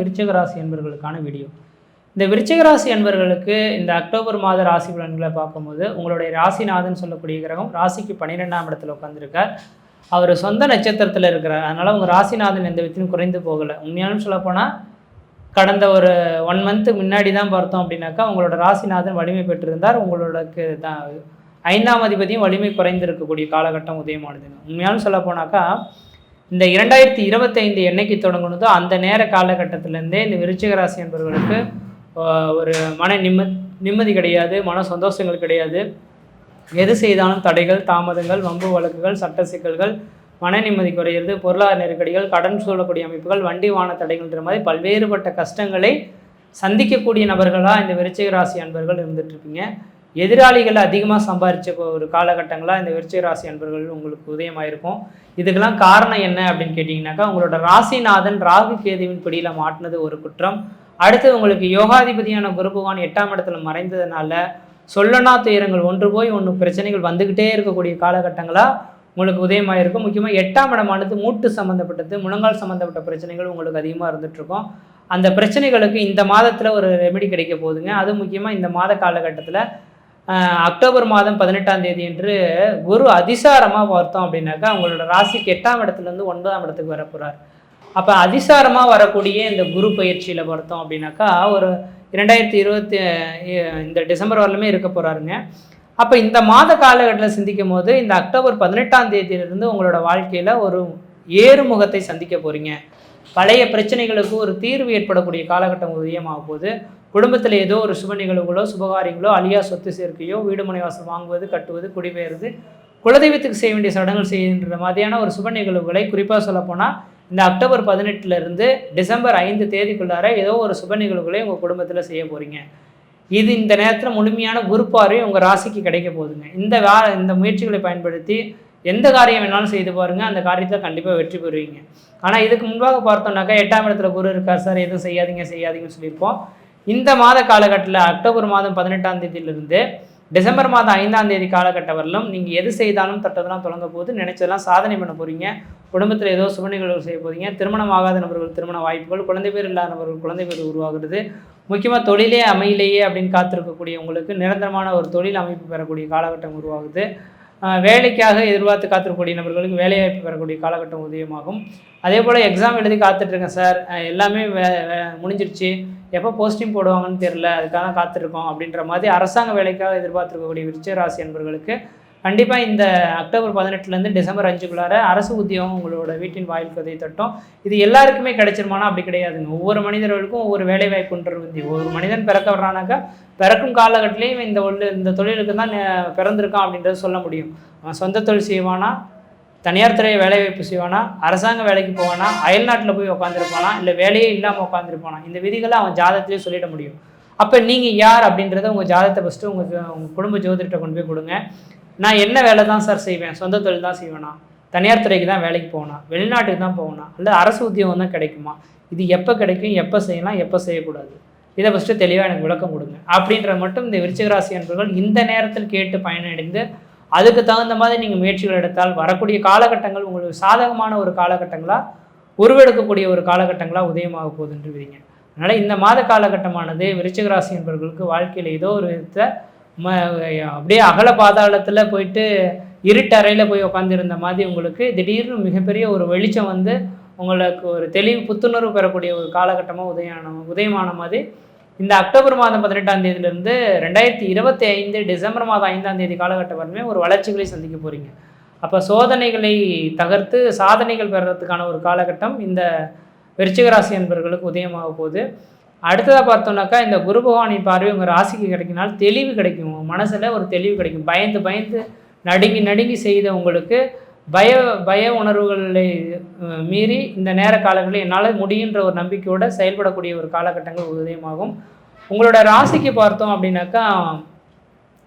விருச்சிக ராசி என்பவர்களுக்கான வீடியோ. இந்த விருச்சிக ராசி என்பவர்களுக்கு இந்த அக்டோபர் மாத ராசி பலன்களை பார்க்கும்போது உங்களுடைய ராசிநாதன் சொல்லக்கூடிய கிரகம் ராசிக்கு 12ஆம் இடத்துல உட்காந்துருக்கார். அவர் சொந்த நட்சத்திரத்தில் இருக்கிறார். அதனால் உங்கள் ராசிநாதன் எந்த விதத்திலும் குறைந்து போகலை. உண்மையாலும் சொல்லப்போனால் கடந்த ஒரு 1 மந்த்து முன்னாடி தான் பார்த்தோம் அப்படின்னாக்கா உங்களோட ராசிநாதன் வலிமை பெற்றிருந்தார். உங்களுக்கு தான் 5ஆம் அதிபதியும் வலிமை குறைந்திருக்கக்கூடிய காலகட்டம் உதயமானதுங்க. உண்மையாலும் சொல்லப்போனாக்கா இந்த 2025 என்னைக்கு தொடங்கணுதோ அந்த நேர காலகட்டத்திலேருந்தே இந்த விருச்சிக ராசி என்பவர்களுக்கு ஒரு நிம்மதி கிடையாது, மன சந்தோஷங்கள் கிடையாது. எது செய்தாலும் தடைகள், தாமதங்கள், வம்பு வழக்குகள், சட்ட சிக்கல்கள், மன நிம்மதி குறையிறது, பொருளாதார நெருக்கடிகள், கடன் சூழக்கூடிய அமைப்புகள், வண்டி வாகன தடைகள்ன்ற மாதிரி பல்வேறுபட்ட கஷ்டங்களை சந்திக்கக்கூடிய நபர்களாக இந்த விருச்சிக ராசி அன்பர்கள் இருந்துகிட்ருப்பீங்க. எதிராளிகள் அதிகமாக சம்பாதிச்ச ஒரு காலகட்டங்களாக இந்த விருச்சிக ராசி அன்பர்கள் உங்களுக்கு உதயமாயிருக்கும். இதுக்கெல்லாம் காரணம் என்ன அப்படின்னு கேட்டிங்கனாக்கா உங்களோட ராசிநாதன் ராகு கேதுவின் பிடியில் மாட்டினது ஒரு குற்றம். அடுத்து உங்களுக்கு யோகாதிபதியான குரு பகவான் 8ஆம் இடத்துல மறைந்ததுனால சொல்லனா துயரங்கள் ஒன்று போய் ஒன்று பிரச்சனைகள் வந்துக்கிட்டே இருக்கக்கூடிய காலகட்டங்களாக உங்களுக்கு உதயமாயிருக்கும். முக்கியமாக 8ஆம் இடமானது மூட்டு சம்மந்தப்பட்டது, முழங்கால் சம்மந்தப்பட்ட பிரச்சனைகள் உங்களுக்கு அதிகமாக இருந்துகிட்ருக்கும். அந்த பிரச்சனைகளுக்கு இந்த மாதத்தில் ஒரு ரெமெடி கிடைக்க போகுதுங்க. அது முக்கியமாக இந்த மாத காலகட்டத்தில் அக்டோபர் மாதம் 18ஆம் தேதி என்று குரு அதிசாரமாக பார்த்தோம் அப்படின்னாக்கா உங்களோட ராசிக்கு 8ஆம் இடத்துலேருந்து 9ஆம் இடத்துக்கு வர போகிறார். அப்போ அதிசாரமாக வரக்கூடிய இந்த குரு பயிற்சியில் பார்த்தோம் அப்படின்னாக்கா ஒரு 2020 இந்த டிசம்பர் வரலுமே இருக்க போகிறாருங்க. அப்போ இந்த மாத காலகட்டத்தில் சிந்திக்கும் போது இந்த அக்டோபர் 18ஆம் தேதியிலிருந்து உங்களோட வாழ்க்கையில் ஒரு ஏறுமுகத்தை சந்திக்க போகிறீங்க. பழைய பிரச்சனைகளுக்கு ஒரு தீர்வு ஏற்படக்கூடிய காலகட்டம் உதயமாக போகுது. குடும்பத்தில் ஏதோ ஒரு சுப நிகழ்வுகளோ சுபகாரியங்களோ அழியா சொத்து சேர்க்கையோ வீடு மனை வாசல் வாங்குவது, கட்டுவது, குடிபெயர்வது, குலதெய்வத்துக்கு செய்ய வேண்டிய சடங்குகள் செய்கின்ற மாதிரியான ஒரு சுப நிகழ்வுகளை குறிப்பாக சொல்லப்போனால் இந்த அக்டோபர் 18 டிசம்பர் 5 தேதிக்குள்ளார ஏதோ ஒரு சுப நிகழ்வுகளை உங்கள் குடும்பத்தில் செய்ய போகிறீங்க. இது இந்த நேரத்தில் முழுமையான குரு பார்வை உங்கள் ராசிக்கு கிடைக்க போகுதுங்க. இந்த முயற்சிகளை பயன்படுத்தி எந்த காரியம் வேணாலும் செய்து பாருங்கள், அந்த காரியத்தில் கண்டிப்பாக வெற்றி பெறுவீங்க. ஆனால் இதுக்கு முன்பாக பார்த்தோம்னாக்கா 8ஆம் இடத்துல குரு இருக்கார் சார், எதுவும் செய்யாதீங்கன்னு சொல்லியிருப்போம். இந்த மாத காலகட்டத்தில் அக்டோபர் மாதம் 18ஆம் தேதியிலிருந்து டிசம்பர் மாதம் 5ஆம் தேதி காலகட்டம் வரலும் நீங்கள் எது செய்தாலும் தட்டதெல்லாம் தொடங்க போது நினைச்சதெல்லாம் சாதனை பண்ண போகிறீங்க. குடும்பத்தில் ஏதோ சுப நிகழ்வுகள் செய்ய போகிறீங்க. திருமணம் ஆகாத நபர்கள் திருமண வாய்ப்புகள், குழந்தை பேர் இல்லாத நபர்கள் குழந்தை பேர் உருவாகிறது. முக்கியமாக தொழிலே அமையிலேயே அப்படின்னு காத்திருக்கக்கூடிய உங்களுக்கு நிரந்தரமான ஒரு தொழில் அமைப்பு பெறக்கூடிய காலகட்டம் உருவாகுது. வேலைக்காக எதிர்பார்த்து காத்திருக்கக்கூடிய நபர்களுக்கு வேலைவாய்ப்பு பெறக்கூடிய காலகட்டம் உதயமாகும். அதே போல் எக்ஸாம் எழுதி காத்துட்ருக்கேன் சார், எல்லாமே முடிஞ்சிருச்சு, எப்போ போஸ்டிங் போடுவாங்கன்னு தெரில, அதுக்காக காத்திருக்கோம் அப்படின்ற மாதிரி அரசாங்க வேலைக்காக எதிர்பார்த்துருக்கக்கூடிய விருச்சிக ராசி என்பவர்களுக்கு கண்டிப்பாக இந்த அக்டோபர் 18 டிசம்பர் 5 அரசு உத்தியோகம் உங்களோட வீட்டின் வாயில் கதை தட்டும். இது எல்லாருக்குமே கிடைச்சிருமானா அப்படி கிடையாதுங்க. ஒவ்வொரு மனிதர்களுக்கும் ஒவ்வொரு வேலை வாய்ப்புன்றது ஒரு மனிதன் பிறக்க வர்றானாக்கா பிறக்கும் காலகட்டத்திலையும் இந்த தொழிலுக்கு தான் பிறந்திருக்கான் அப்படின்றத சொல்ல முடியும். அவன் சொந்த தொழில் செய்வானா, தனியார் துறை வேலை வாய்ப்பு செய்வானா, அரசாங்க வேலைக்கு போவானா, அயல்நாட்டில் போய் உட்காந்துருப்பானா, இல்லை வேலையே இல்லாமல் உட்காந்துருப்பானா, இந்த விதிகளை அவன் ஜாதகத்திலே சொல்லிட முடியும். அப்போ நீங்கள் யார் அப்படின்றத உங்கள் ஜாதகத்தை ஃபஸ்ட்டு உங்கள் குடும்ப ஜோதிடத்தை கொண்டு போய் கொடுங்க. நான் என்ன வேலை தான் சார் செய்வேன், சொந்த தொழில் தான் செய்வேனா, தனியார் துறைக்கு தான் வேலைக்கு போகணும், வெளிநாட்டுக்கு தான் போகணும், இல்லை அரசு உத்தியோகம் தான் கிடைக்குமா, இது எப்போ கிடைக்கும், எப்போ செய்யலாம், எப்போ செய்யக்கூடாது, இதை ஃபஸ்ட்டு தெளிவாக எனக்கு விளக்கம் கொடுங்க அப்படின்ற மட்டும் இந்த விருச்சிக ராசி என்பவர்கள் இந்த நேரத்தில் கேட்டு பயனடைந்து அதுக்கு தகுந்த மாதிரி நீங்கள் முயற்சிகள் எடுத்தால் வரக்கூடிய காலகட்டங்கள் உங்களுக்கு சாதகமான ஒரு காலகட்டங்களாக உருவெடுக்கக்கூடிய ஒரு காலகட்டங்களாக உதயமாக போகுதுன்று விதிங்க. அதனால் இந்த மாத காலகட்டமானது விருச்சிக ராசி என்பவர்களுக்கு வாழ்க்கையில் ஏதோ ஒரு விதத்தை அப்படியே அகல பாதாளத்தில் போயிட்டு இருட்டறையில் போய் உட்காந்துருந்த மாதிரி உங்களுக்கு திடீர்னு மிகப்பெரிய ஒரு வெளிச்சம் வந்து உங்களுக்கு ஒரு தெளிவு புத்துணர்வு பெறக்கூடிய ஒரு காலகட்டமாக உதயமான மாதிரி இந்த அக்டோபர் மாதம் 18ஆம் தேதியிலிருந்து 2025 டிசம்பர் மாதம் 5ஆம் தேதி காலகட்டம் வரமே ஒரு வளர்ச்சிகளை சந்திக்க போகிறீங்க. அப்போ சோதனைகளை தகர்த்து சாதனைகள் பெறுறதுக்கான ஒரு காலகட்டம் இந்த விருச்சிக ராசி என்பவர்களுக்கு உதயமாக போகுது. அடுத்ததாக பார்த்தோம்னாக்கா இந்த குரு பகவானின் பார்வை உங்கள் ராசிக்கு கிடைக்கினால் தெளிவு கிடைக்கும், மனசில் ஒரு தெளிவு கிடைக்கும். பயந்து நடுங்கி செய்த உங்களுக்கு பய உணர்வுகளை மீறி இந்த நேர காலங்களில் என்னால் முடியுன்ற ஒரு நம்பிக்கையோடு செயல்படக்கூடிய ஒரு காலகட்டங்கள் உதயமாகும். உங்களோட ராசிக்கு பார்த்தோம் அப்படின்னாக்கா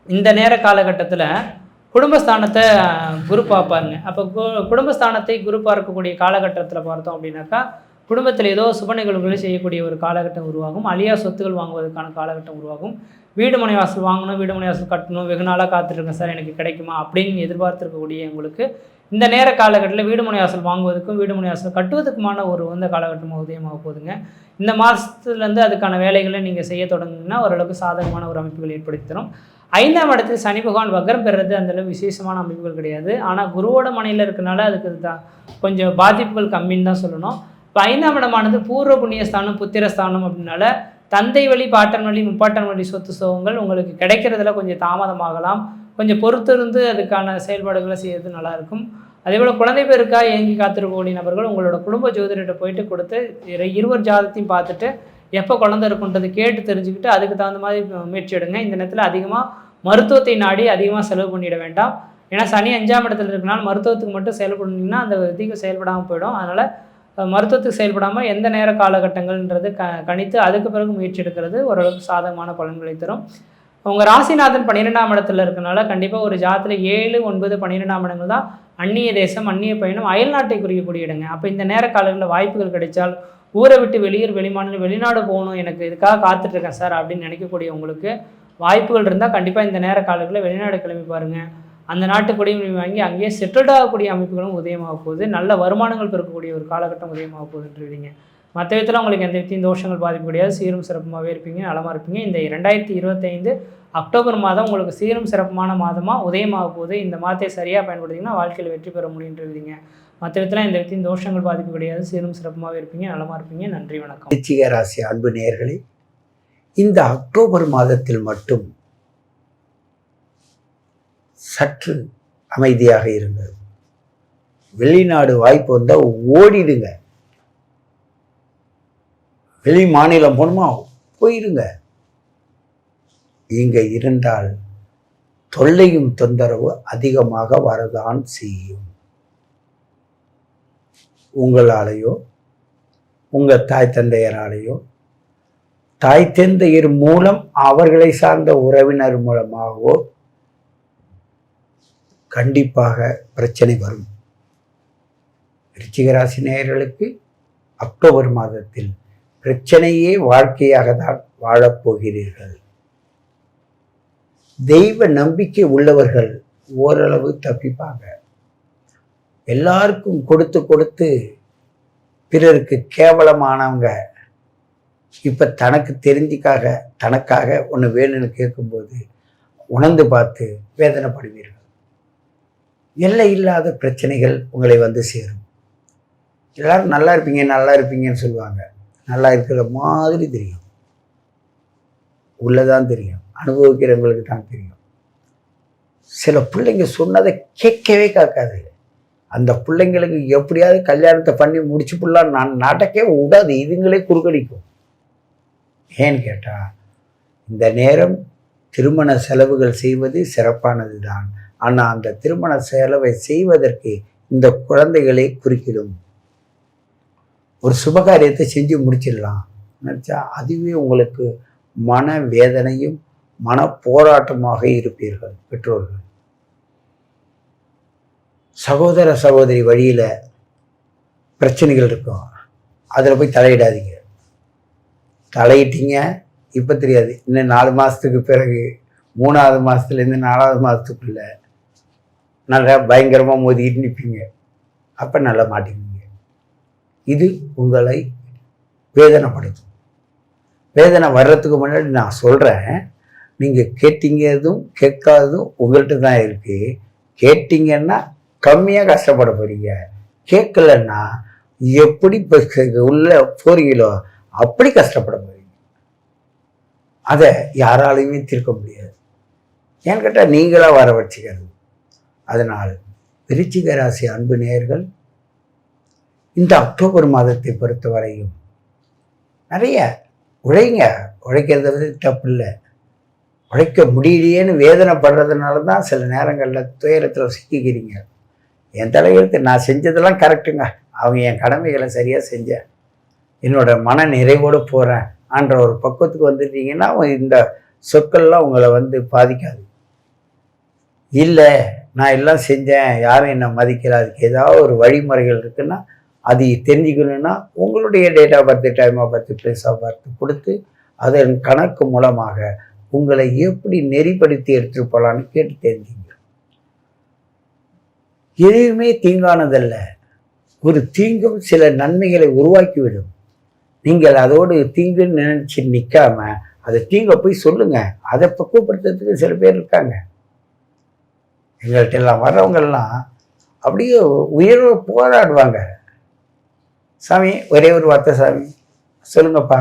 இந்த நேர காலகட்டத்தில் குடும்பஸ்தானத்தை குரு பார்ப்பாருங்க. அப்போ குடும்பஸ்தானத்தை குரு பார்க்கக்கூடிய காலகட்டத்தில் பார்த்தோம் அப்படின்னாக்கா குடும்பத்தில் ஏதோ சுப நிகழ்வுகளை செய்யக்கூடிய ஒரு காலகட்டம் உருவாகும். அழியா சொத்துக்கள் வாங்குவதற்கான காலகட்டம் உருவாகும். வீடு மனை வாசல் வாங்கணும், வீடு மனை வாசல் கட்டணும், வெகு நாளாக காத்துட்ருக்கேன் சார், எனக்கு கிடைக்குமா அப்படின்னு எதிர்பார்த்துருக்கக்கூடிய உங்களுக்கு இந்த நேர காலகட்டத்தில் வீடு மனை வாசல் வாங்குவதற்கும் வீடு மனை வாசல் கட்டுவதற்குமான ஒரு உகந்த காலகட்டமாக உதயமாக போகுதுங்க. இந்த மாதத்துலேருந்து அதுக்கான வேலைகளை நீங்கள் செய்ய தொடங்குங்கன்னா ஓரளவுக்கு சாதகமான ஒரு அமைப்புகள் ஏற்படுத்தி தரும். 5ஆம் இடத்தில் சனி பகவான் வக்ரம் பெறுறது அந்தளவு விசேஷமான அமைப்புகள் கிடையாது. ஆனால் குருவோட மனையில் இருக்கனால அதுக்கு தான் கொஞ்சம் பாதிப்புகள் கம்மின்னு தான் சொல்லணும். இப்போ 5ஆம் இடமானது பூர்வ புண்ணியஸ்தானம் புத்திரஸ்தானம் அப்படின்னால தந்தை வழி பாட்டன் வழி முப்பாட்டன் வழி சொத்து சுகங்கள் உங்களுக்கு கிடைக்கிறதுல கொஞ்சம் தாமதமாகலாம். கொஞ்சம் பொறுத்திருந்து அதுக்கான செயல்பாடுகளை செய்கிறது நல்லாயிருக்கும். அதேபோல் குழந்தை பேருக்காக ஏங்கி காத்திருக்கக்கூடிய நபர்கள் உங்களோட குடும்ப ஜோதிடர்கிட்ட போயிட்டு கொடுத்து இருவர் ஜாதத்தையும் பார்த்துட்டு எப்போ குழந்தை இருக்குன்றது கேட்டு தெரிஞ்சுக்கிட்டு அதுக்கு தகுந்த மாதிரி முயற்சி எடுங்க. இந்த நேரத்தில் அதிகமாக மருத்துவத்தை நாடி அதிகமாக செலவு பண்ணிட வேண்டாம். ஏன்னா சனி 5ஆம் இடத்துல இருக்கனால மருத்துவத்துக்கு மட்டும் செயல்படணுன்னா அந்த அதிகம் செயல்படாமல் போயிடும். அதனால் மருத்துவத்துக்கு செயல்படாமல் எந்த நேர காலகட்டங்கள்ன்றது கணித்து அதுக்கு பிறகு முயற்சி எடுக்கிறது ஓரளவுக்கு சாதகமான பலன்களை தரும். உங்கள் ராசிநாதன் 12ஆம் இடத்துல இருக்கனால கண்டிப்பாக ஒரு ஜாதத்தில் 7, 9, 12ஆம் இடங்கள் தான் அந்நிய தேசம், அந்நிய பயணம், அயல்நாட்டை குறிக்கக்கூடிய இடங்க. அப்போ இந்த நேர காலங்களில் வாய்ப்புகள் கிடைச்சால் ஊரை விட்டு வெளியூர் வெளிமாநிலம் வெளிநாடு போகணும், எனக்கு இதுக்காக காத்துட்ருக்கேன் சார் அப்படின்னு நினைக்கக்கூடிய உங்களுக்கு வாய்ப்புகள் இருந்தால் கண்டிப்பாக இந்த நேர காலங்களில் வெளிநாடு கிளம்பி பாருங்கள். அந்த நாட்டு குடியுரிமை வாங்கி அங்கேயே செட்டில்ட் ஆகக்கூடிய அமைப்புகளும் உதயமாக போகுது. நல்ல வருமானங்கள் பெறக்கூடிய ஒரு காலகட்டம் உதயமாக போகுதுன்றீங்க. மற்ற விதத்தில் உங்களுக்கு எந்த விதத்தையும் தோஷங்கள் பாதிப்பு கிடையாது. சீரும் சிறப்புமாகவே இருப்பீங்க, நலமாக இருப்பீங்க. இந்த 2025 அக்டோபர் மாதம் உங்களுக்கு சீரும் சிறப்புமான மாதமாக உதயமாக போகுது. இந்த மாதத்தை சரியாக பயன்படுத்திங்கன்னா வாழ்க்கையில் வெற்றி பெற முடியுன்றீங்க. மற்ற விதத்தில் எந்த விதத்தையும் தோஷங்கள் பாதிப்பு கிடையாது. சீரும் சிறப்புமாகவே இருப்பீங்க, நலமாக இருப்பீங்க. நன்றி, வணக்கம். விருச்சிக ராசி அன்பு நேயர்களே, இந்த அக்டோபர் மாதத்தில் மட்டும் சற்று அமைதியாக இருங்கள். வெளிநாடு வாய்ப்பு வந்தால் ஓடிடுங்க. வெளி மாநிலம் போகணுமா போயிடுங்க. இங்கே இருந்தால் தொல்லையும் தொந்தரவு அதிகமாக வரதான் செய்யும். உங்களாலேயோ உங்கள் தாய் தந்தையராலேயோ தாய் தந்தையர் மூலம் அவர்களை சார்ந்த உறவினர் மூலமாகவோ கண்டிப்பாக பிரச்சனை வரும். விருச்சிக ராசி நேயர்களுக்கு அக்டோபர் மாதத்தில் பிரச்சனையே வாழ்க்கையாக தான் வாழப்போகிறீர்கள். தெய்வ நம்பிக்கை உள்ளவர்கள் ஓரளவு தப்பிப்பாங்க. எல்லாருக்கும் கொடுத்து கொடுத்து பிறருக்கு கேவலமானவங்க இப்போ தனக்கு தனக்காக ஒன்று வேணும்னு கேட்கும்போது உணர்ந்து பார்த்து வேதனைப்படுவீர்கள். எல்லை இல்லாத பிரச்சனைகள் உங்களை வந்து சேரும். எல்லாரும் நல்லா இருப்பீங்கன்னு சொல்லுவாங்க. நல்லா இருக்கிற மாதிரி தெரியும், உள்ளதான் தெரியும், அனுபவிக்கிறவங்களுக்கு தான் தெரியும். சில பிள்ளைங்க சொன்னதை கேட்கவே காக்காது. அந்த பிள்ளைங்களுக்கு எப்படியாவது கல்யாணத்தை பண்ணி முடிச்சு புள்ளலாம் நான் நடக்கவே விடாது, இதுங்களே குறுக்கடிக்கும். ஏன்னு கேட்டால் இந்த நேரம் திருமண செலவுகள் செய்வது சிறப்பானது தான். ஆனால் அந்த திருமண செலவை செய்வதற்கு இந்த குழந்தைகளை குறிக்கிடும். ஒரு சுபகாரியத்தை செஞ்சு முடிச்சிடலாம் நினச்சா அதுவே உங்களுக்கு மன வேதனையும் மன போராட்டமாக இருப்பீர்கள். பெற்றோர்கள் சகோதர சகோதரி வழியில் பிரச்சனைகள் இருக்கும், அதில் போய் தலையிடாதீங்க. தலையிட்டீங்க இப்போ தெரியாது, இன்னும் 4 மாதத்துக்கு பிறகு 3ஆவது மாதத்துலேருந்து 4ஆவது மாதத்துக்குள்ள நல்லா பயங்கரமாக மோதிக்கிட்டு நிற்பீங்க. அப்போ நல்லா மாட்டிக்குவீங்க. இது உங்களை வேதனைப்படுத்தும். வேதனை வர்றதுக்கு முன்னாடி நான் சொல்கிறேன், நீங்கள் கேட்டீங்கதும் கேட்காததும் உங்கள்கிட்ட தான் இருக்குது. கேட்டீங்கன்னா கம்மியாக கஷ்டப்பட போறீங்க, கேட்கலன்னா எப்படி உள்ள போறீங்களோ அப்படி கஷ்டப்பட போறீங்க. அதை யாராலையுமே தீர்க்க முடியாது. ஏன்னு கேட்டால் நீங்களாக வர வச்சுக்கிறது. அதனால் விருச்சிக ராசி அன்பு நேயர்கள் இந்த அக்டோபர் மாதத்தை பொறுத்தவரையும் நிறைய உழைங்க. உழைக்கிறத வந்து தப்பு இல்லை. உழைக்க முடியலையேன்னு வேதனைப்படுறதுனால தான் சில நேரங்களில் துயரத்தில் சிக்கிக்கிறீங்க. என் தலையெழுத்து நான் செஞ்சதெல்லாம் கரெக்டுங்க, அவங்க என் கடமைகளை சரியாக செஞ்சேன், என்னோட மன நிறைவோடு போகிறேன் ஆன்ற ஒரு பக்குவத்துக்கு வந்துட்டீங்கன்னா இந்த சொற்கள்லாம் உங்களை வந்து பாதிக்காது. இல்லை நான் எல்லாம் செஞ்சேன், யாரும் என்னை மதிக்கல, அதுக்கு ஏதாவது ஒரு வழிமுறைகள் இருக்குன்னா அது தெரிஞ்சுக்கணுன்னா உங்களுடைய date of birth, time of birth, place of birth கொடுத்து அதன் கணக்கு மூலமாக உங்களை எப்படி நெறிப்படுத்தி எடுத்துகிட்டு போகலான்னு கேட்டு தெரிஞ்சுங்க. எதுவுமே தீங்கானதல்ல. ஒரு தீங்கும் சில நன்மைகளை உருவாக்கிவிடும். நீங்கள் அதோடு தீங்குன்னு நினைச்சு நிற்காம அதை தீங்க போய் சொல்லுங்க. அதை பக்குவப்படுத்துறதுக்கு சில பேர் இருக்காங்க. எங்கள்கிட்ட எல்லாம் வர்றவங்கெல்லாம் அப்படியே உயர்வு போராடுவாங்க. சாமி ஒரே ஒரு வார்த்தை சாமி சொல்லுங்கப்பா,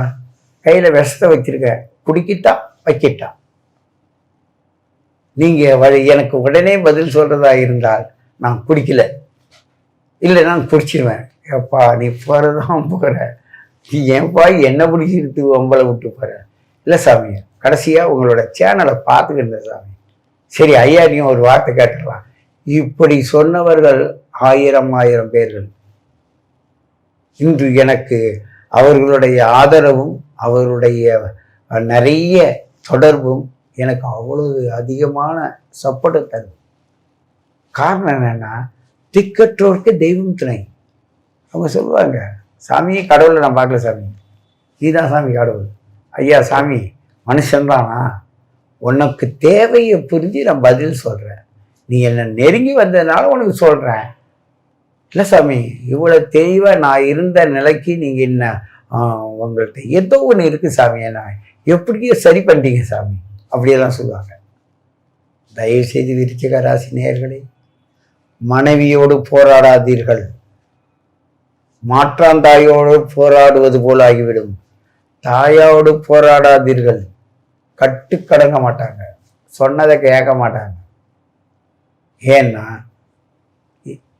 கையில் விஷத்தை வச்சிருக்க, குடிக்கிட்டா வைக்கிட்டா, நீங்கள் எனக்கு உடனே பதில் சொல்கிறதா இருந்தால் நான் குடிக்கல, இல்லை நான் பிடிச்சிருவேன். எப்பா நீ போகிறதான் போகிற, நீ ஏன்பா என்ன பிடிச்சிட்டு உங்களை விட்டு போகிற? இல்லை சாமி, கடைசியாக உங்களோட சேனலை பார்த்துக்கிட்ட சாமி. சரி ஐயா நீங்கள் ஒரு வார்த்தை கேட்டுடலாம். இப்படி சொன்னவர்கள் ஆயிரம் பேர்கள். இன்று எனக்கு அவர்களுடைய ஆதரவும் அவருடைய நிறைய தொடர்பும் எனக்கு அவ்வளவு அதிகமான சப்போர்ட்டை தரும். காரணம் என்னன்னா, திக்கற்றோருக்கு தெய்வம் துணை. அவங்க சொல்லுவாங்க, சாமி கடவுளை நான் பார்க்கல சாமி, நீதான் சாமி கடவுள். ஐயா சாமி மனுஷன்தானா, உனக்கு தேவையை புரிஞ்சு நான் பதில் சொல்கிறேன், நீ என்னை நெருங்கி வந்ததுனால உனக்கு சொல்கிறேன். இல்லை சாமி, இவ்வளோ தெளிவாக நான் இருந்த நிலைக்கு நீங்கள் என்ன உங்கள்கிட்ட ஏதோ ஒன்று இருக்குது சாமி, நான் எப்படியோ சரி பண்ணிட்டீங்க சாமி, அப்படியெல்லாம் சொல்லுவாங்க. தயவுசெய்து விருச்சிக ராசி நேயர்களே, மனைவியோடு போராடாதீர்கள். மாற்றாந்தாயோடு போராடுவது போல் ஆகிவிடும். தாயோடு போராடாதீர்கள். கட்டுக்கடங்க மாட்டாங்க, சொன்னதை கேட்க மாட்டாங்க. ஏன்னா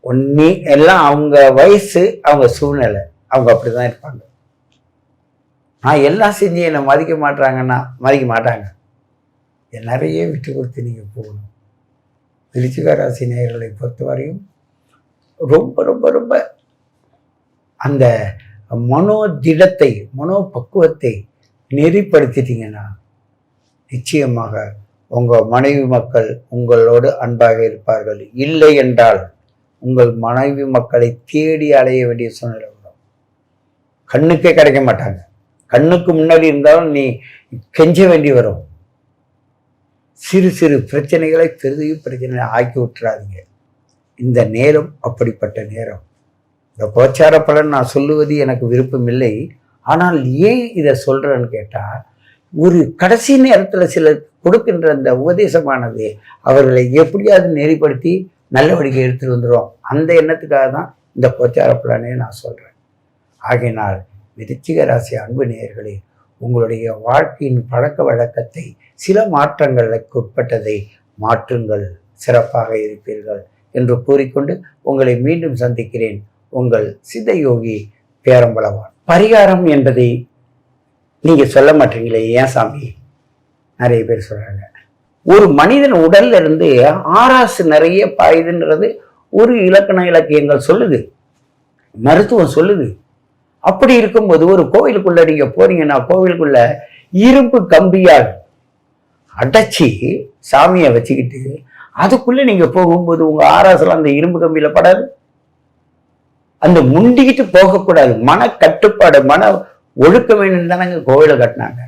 ஒன்னி எல்லாம் அவங்க வயசு, அவங்க சூழ்நிலை, அவங்க அப்படிதான் இருப்பாங்க. நான் எல்லாம் செஞ்சு என்னை மதிக்க மாட்டாங்கன்னா மதிக்க மாட்டாங்க. நிறைய விட்டு கொடுத்து நீங்கள் போகணும். விருச்சிக ராசி நேயர்களை பொறுத்தவரையும் ரொம்ப ரொம்ப ரொம்ப அந்த மனோதிடத்தை மனோபக்குவத்தை நெறிப்படுத்திட்டீங்கன்னா நிச்சயமாக உங்கள் மனைவி மக்கள் உங்களோடு அன்பாக இருப்பார்கள். இல்லை என்றால் உங்கள் மனைவி மக்களை தேடி அலைய வேண்டிய சூழ்நிலை வரும். கண்ணுக்கே கிடைக்க மாட்டாங்க. கண்ணுக்கு முன்னாடி இருந்தாலும் நீ கெஞ்ச வேண்டி வரும். சிறு சிறு பிரச்சனைகளை பெரிய பிரச்சனை ஆக்கி விட்டுறாதீங்க. இந்த நேரம் அப்படிப்பட்ட நேரம். இந்த கோச்சார பலன் நான் சொல்லுவது எனக்கு விருப்பம் இல்லை. ஆனால் ஏன் இதை சொல்றேன்னு கேட்டால், ஒரு கடைசி நேரத்தில் சிலர் கொடுக்கின்ற அந்த உபதேசமானது அவர்களை எப்படியாவது நெறிப்படுத்தி நல்லபடிக்கை எடுத்துட்டு வந்துடும். அந்த எண்ணத்துக்காக தான் இந்த கோச்சார பலனை நான் சொல்கிறேன். ஆகையினால் விருச்சிக ராசி அன்பு நேயர்களே, உங்களுடைய வாழ்க்கையின் பழக்க வழக்கத்தை சில மாற்றங்களுக்கு உட்பட்டதை மாற்றுங்கள், சிறப்பாக இருப்பீர்கள் என்று கூறிக்கொண்டு உங்களை மீண்டும் சந்திக்கிறேன். உங்கள் சித்தயோகி பேரம்பலவான். பரிகாரம் என்பதை நீங்க சொல்ல மாட்டீங்களே, ஏன் சாமி? நிறைய பேர் சொல்றாங்க. ஒரு மனிதன் உடல்ல இருந்து ஆராசு நிறைய பாயுதுன்றது ஒரு இலக்கியங்கள் சொல்லுது, மருத்துவம் சொல்லுது. அப்படி இருக்கும்போது ஒரு கோவிலுக்குள்ள நீங்க போறீங்கன்னா, கோவிலுக்குள்ள இரும்பு கம்பியால் அடைச்சி சாமியை வச்சுக்கிட்டு அதுக்குள்ள நீங்க போகும்போது உங்க ஆராசெல்லாம் அந்த இரும்பு கம்பியில படாது. அந்த முண்டிக்கிட்டு போகக்கூடாது. மன கட்டுப்பாடு, மன ஒழுக்க வேண்டும் தானங்க கோவிலை கட்டினாங்க.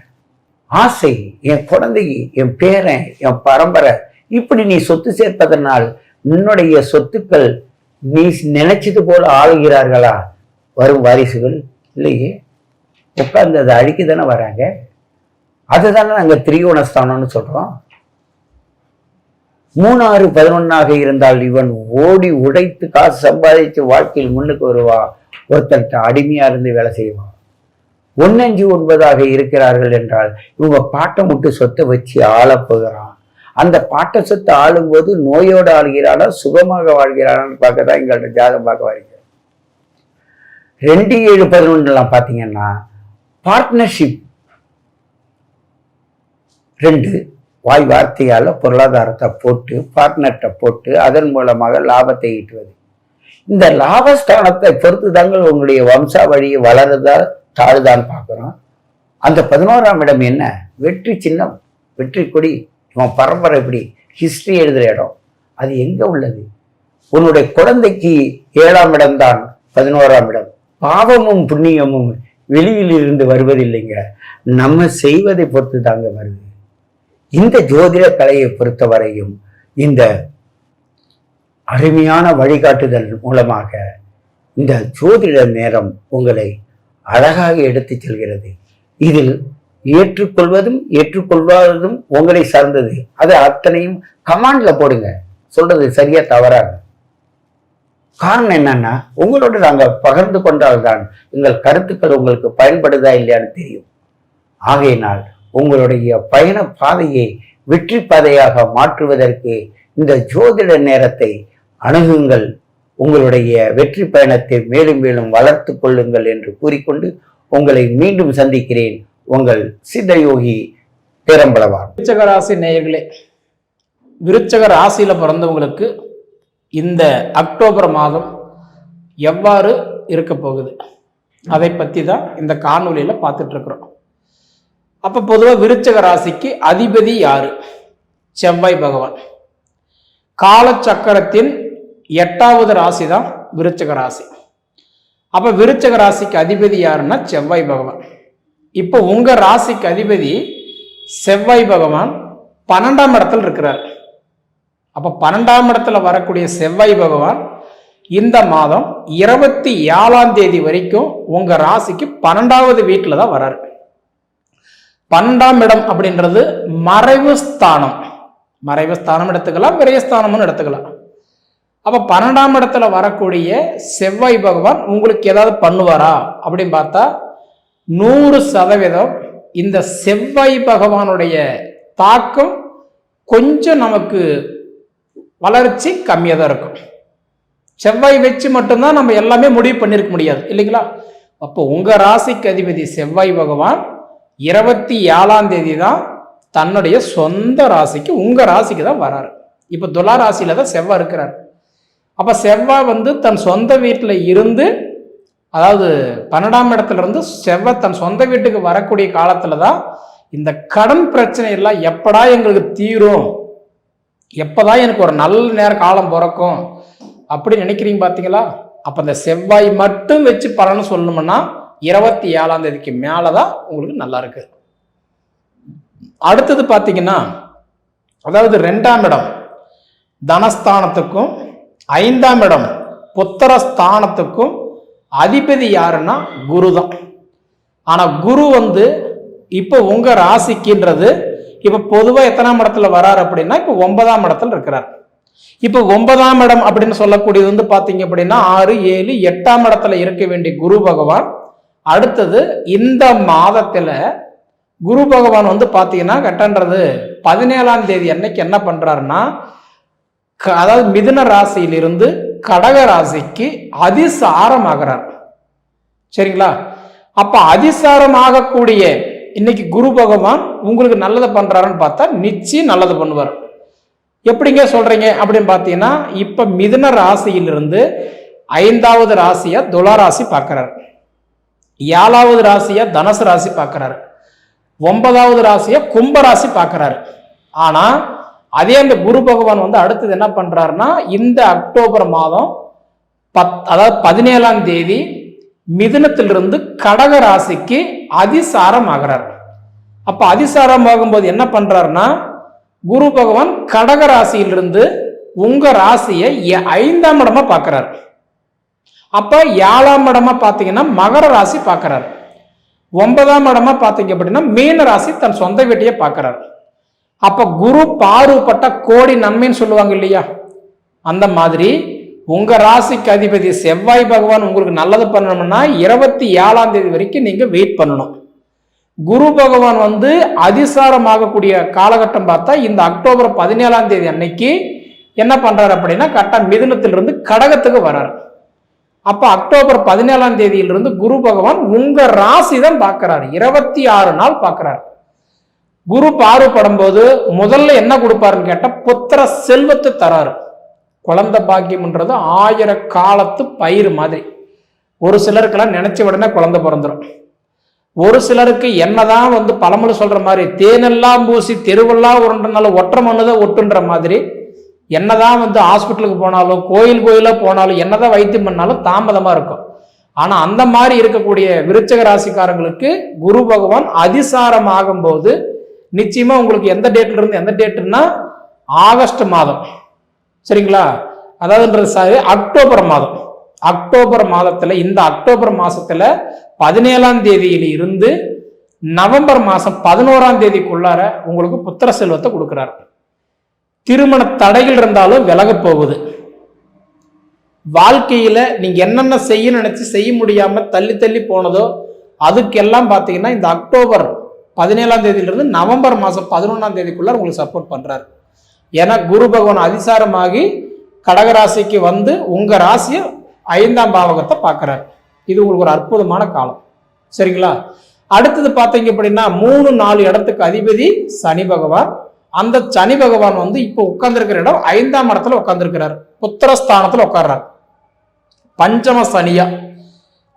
ஆசை, என் குழந்தைக்கு, என் பேரன், என் பரம்பரை, இப்படி நீ சொத்து சேர்ப்பதனால் உன்னுடைய சொத்துக்கள் நீ நினைச்சது போல ஆளுகிறார்களா வரும் வாரிசுகள்? இல்லையே, உட்கார்ந்து அதை அழிக்க தானே வராங்க. அதுதானே நாங்கள் திரிகோணஸ்தானம்னு சொல்றோம். 3, 6, 11 இருந்தால் இவன் ஓடி உடைத்து காசு சம்பாதிச்சு வாழ்க்கையில் முன்னுக்கு வருவா. ஒருத்தர்கிட்ட அடிமையா இருந்து வேலை செய்வான். 1, 5, 9 இருக்கிறார்கள் என்றால் இவங்க பாட்டை முட்டு சொத்தை வச்சு ஆள போகிறான். அந்த பாட்டை சொத்தை ஆளும்போது நோயோடு ஆளுகிறானா சுகமாக வாழ்கிறானான்னு பார்க்க தான் எங்கள்கிட்ட ஜாதகம் பார்க்க வரீங்க. 2, 7, 11 பார்த்தீங்கன்னா பார்ட்னர்ஷிப் 2 வாய் வார்த்தையால் பொருளாதாரத்தை போட்டு பார்ட்னர்கிட்ட போட்டு அதன் மூலமாக லாபத்தை ஈட்டுவது. இந்த லாபஸ்தானத்தை பொறுத்து தாங்கள் உங்களுடைய வம்சா வழியை வளருதா தாழ்தான் பார்க்குறோம். அந்த 11ஆம் இடம் என்ன? வெற்றி சின்னம், வெற்றி கொடி, இவன் பரம்பரை இப்படி ஹிஸ்டரி எழுதுகிற இடம். அது எங்கே உள்ளது? உன்னுடைய குழந்தைக்கு 7ஆம் இடம்தான் 11ஆம் இடம். பாவமும் புண்ணியமும் வெளியில் இருந்து வருவதில்லைங்க, நம்ம செய்வதை பொறுத்து தாங்க வருது. இந்த ஜோதிட கலையை பொறுத்தவரையும் இந்த அருமையான வழிகாட்டுதல் மூலமாக இந்த ஜோதிட நேரம் உங்களை அழகாக எடுத்துச் செல்கிறது. இதில் ஏற்றுக்கொள்வதும் ஏற்றுக்கொள்வாததும் உங்களை சார்ந்தது. அது அத்தனையும் கமாண்ட்ல போடுங்க, சொல்றது சரியா தவறாக. காரணம் என்னன்னா, உங்களோட நாங்கள் பகிர்ந்து கொண்டால்தான் எங்கள் கருத்துக்கள் உங்களுக்கு பயன்படுதா இல்லையான்னு தெரியும். ஆகையினால் உங்களுடைய பயண பாதையை வெற்றி பாதையாக மாற்றுவதற்கு இந்த ஜோதிட நேரத்தை அணுகுங்கள். உங்களுடைய வெற்றி பயணத்தை மேலும் மேலும் வளர்த்து கொள்ளுங்கள் என்று கூறிக்கொண்டு உங்களை மீண்டும் சந்திக்கிறேன். உங்கள் சித்தயோகி பேரம்பலவான். விருச்சக ராசி நேயர்களே, விருச்சக ராசியில பிறந்தவங்களுக்கு இந்த அக்டோபர் மாதம் எவ்வாறு இருக்க போகுது அதை பற்றி தான் இந்த காணொலியில் பார்த்துட்டு இருக்கிறோம். அப்போ பொதுவாக விருச்சக ராசிக்கு அதிபதி யாரு? செவ்வாய் பகவான். காலச்சக்கரத்தின் 8வது ராசி தான் விருச்சக ராசி. அப்போ விருச்சக ராசிக்கு அதிபதி யாருன்னா செவ்வாய் பகவான். இப்போ உங்க ராசிக்கு அதிபதி செவ்வாய் பகவான் 12ஆம் இடத்துல இருக்கிறார். அப்போ 12ஆம் இடத்துல வரக்கூடிய செவ்வாய் பகவான் இந்த மாதம் 27ஆம் தேதி வரைக்கும் உங்க ராசிக்கு 12வது வீட்டில் தான் வராரு. 12ஆம் இடம் அப்படின்றது மறைவு ஸ்தானம். மறைவு ஸ்தானம் எடுத்துக்கலாம், விரயஸ்தானம்னு எடுத்துக்கலாம். அப்ப 12ஆம் இடத்துல வரக்கூடிய செவ்வாய் பகவான் உங்களுக்கு ஏதாவது பண்ணுவாரா அப்படின்னு பார்த்தா 100% இந்த செவ்வாய் பகவானுடைய தாக்கம் கொஞ்சம் நமக்கு வளர்ச்சி கம்மியாக தான் இருக்கும். செவ்வாய் வச்சு மட்டும்தான் நம்ம எல்லாமே முடிவு பண்ணியிருக்க முடியாது இல்லைங்களா? அப்போ உங்க ராசிக்கு அதிபதி செவ்வாய் பகவான் 27ஆம் தேதி தான் தன்னுடைய சொந்த ராசிக்கு உங்க ராசிக்கு தான் வராரு. இப்போ துலா ராசியில தான் செவ்வாய் இருக்கிறார். அப்ப செவ்வாய் தன் சொந்த வீட்டில் இருந்து, அதாவது 12ஆம் இடத்துல இருந்து செவ்வாய் தன் சொந்த வீட்டுக்கு வரக்கூடிய காலத்துல தான் இந்த கடன் பிரச்சனை எல்லாம் எப்படா எங்களுக்கு தீரும், எப்பதான் எனக்கு ஒரு நல்ல நேர காலம் பிறக்கும் அப்படின்னு நினைக்கிறீங்க பாத்தீங்களா? அப்ப இந்த செவ்வாய் மட்டும் வச்சு பலன்னு சொல்லணும்னா 27ஆம் தேதிக்கு மேலதான் உங்களுக்கு நல்லா இருக்கு. அடுத்தது பாத்தீங்கன்னா, அதாவது 2ஆம் இடம் தனஸ்தானத்துக்கும் 5ஆம் இடம் புத்திரஸ்தானத்துக்கும் அதிபதி யாருன்னா குரு தான். ஆனா குரு இப்போ உங்க ராசிக்குன்றது இப்ப பொதுவா எத்தனாம் இடத்துல வராரு அப்படின்னா இப்ப 9ஆம் இடத்துல இருக்கிறார். இப்ப 9ஆம் இடம் அப்படின்னு சொல்லக்கூடியது பாத்தீங்க அப்படின்னா 6, 7, 8ஆம் இடத்துல இருக்க வேண்டிய குரு பகவான் அடுத்தது இந்த மாதத்துல குரு பகவான் பாத்தீங்கன்னா கட்டன்றது 17ஆம் தேதி அன்னைக்கு என்ன பண்றாருன்னா, அதாவது மிதுன ராசியிலிருந்து கடக ராசிக்கு அதிசாரம் ஆகிறார். சரிங்களா? அப்ப அதிசாரம் ஆகக்கூடிய இன்னைக்கு குரு பகவான் உங்களுக்கு நல்லது பண்றாருன்னு பார்த்தா நிச்சயம் நல்லது பண்ணுவார். எப்படிங்க சொல்றீங்க அப்படின்னு பாத்தீங்கன்னா, இப்ப மிதுன ராசியிலிருந்து 5வது ராசியா துலா ராசி பார்க்கிறார், 7வது ராசியா தனுசு ராசி பார்க்கிறாரு, 9வது ராசியா கும்ப ராசி பார்க்கிறாரு. ஆனா அதே அந்த குரு பகவான் அடுத்தது என்ன பண்றாருன்னா, இந்த அக்டோபர் மாதம் அதாவது 17ஆம் தேதி மிதுனத்திலிருந்து கடக ராசிக்கு அதிசாரம் ஆகிறார். அப்ப அதிசாரம் ஆகும்போது என்ன பண்றாருன்னா, குரு பகவான் கடக ராசியிலிருந்து உங்க ராசியை 5ஆம் இடமா பார்க்கிறார். அப்ப 7ஆம் இடமா பாத்தீங்கன்னா மகர ராசி பார்க்கிறார். 9ஆம் இடமா பாத்தீங்க அப்படின்னா மீன ராசி தன் சொந்த வீட்டையே பார்க்கிறார். அப்ப குரு பார்வைப்பட்ட கோடி நன்மைன்னு சொல்லுவாங்க இல்லையா? அந்த மாதிரி உங்க ராசிக்கு அதிபதி செவ்வாய் பகவான் உங்களுக்கு நல்லது பண்ணணும்னா 27ஆம் தேதி வரைக்கும் நீங்க வெயிட் பண்ணணும். குரு பகவான் அதிசாரம் ஆகக்கூடிய காலகட்டம் பார்த்தா இந்த அக்டோபர் 17ஆம் தேதி அன்னைக்கு என்ன பண்றாரு அப்படின்னா கரெக்டா மிதுனத்திலிருந்து கடகத்துக்கு வர்றாரு. அப்ப அக்டோபர் 17ஆம் தேதியிலிருந்து குரு பகவான் உங்க ராசி தான் பார்க்கிறாரு. 26 நாள் பார்க்கிறாரு. குரு பார்வைப்படும் போது முதல்ல என்ன கொடுப்பாருன்னு கேட்டா புத்திர செல்வத்தை தராரு. குழந்தை பாக்கியம்ன்றது 1000 காலத்து பயிர் மாதிரி. ஒரு சிலருக்கெல்லாம் நினைச்ச உடனே குழந்தை பிறந்துடும். ஒரு சிலருக்கு என்னதான் பழமொழி சொல்ற மாதிரி தேனெல்லாம் பூசி தெருவெல்லாம் உருண்டனாலும் ஒற்ற மண்ணுதான் ஒட்டுன்ற மாதிரி, என்னதான் ஹாஸ்பிட்டலுக்கு போனாலும் கோயிலா போனாலும் என்னதான் வைத்தியம் பண்ணாலும் தாமதமா இருக்கும். ஆனா அந்த மாதிரி இருக்கக்கூடிய விருச்சக ராசிக்காரங்களுக்கு குரு பகவான் அதிசாரம் ஆகும்போது நிச்சயமா உங்களுக்கு எந்த டேட்ல இருந்து எந்த டேட்னா ஆகஸ்ட் மாதம், சரிங்களா? அதாவது அக்டோபர் மாதம், அக்டோபர் மாதத்துல, இந்த அக்டோபர் மாசத்துல 17ஆம் தேதியில இருந்து நவம்பர் மாசம் 11ஆம் தேதிக்குள்ளார உங்களுக்கு புத்திர செல்வத்தை கொடுக்கிறார். திருமண தடைகள் இருந்தாலும் விலக போகுது. வாழ்க்கையில நீங்க என்னென்ன செய்ய நினைச்சு செய்ய முடியாம தள்ளி தள்ளி போனதோ அதுக்கெல்லாம் பாத்தீங்கன்னா இந்த அக்டோபர் 17ஆம் தேதியிலிருந்து நவம்பர் மாசம் 11ஆம் தேதிக்குள்ள உங்களுக்கு சப்போர்ட் பண்றாரு. ஏன்னா குரு பகவான் அதிசாரமாகி கடகராசிக்கு வந்து உங்க ராசியை 5ஆம் பாவகத்தை பார்க்கிறார். இது உங்களுக்கு ஒரு அற்புதமான காலம். சரிங்களா? அடுத்தது பார்த்தீங்க அப்படின்னா 3-4 இடத்துக்கு அதிபதி சனி பகவான். அந்த சனி பகவான் வந்து இப்போ உட்கார்ந்துருக்கிற இடம் 5ஆம் இடத்துல உட்கார்ந்துருக்கிறார், புத்திரஸ்தானத்துல உட்கார்றார். பஞ்சம சனியா.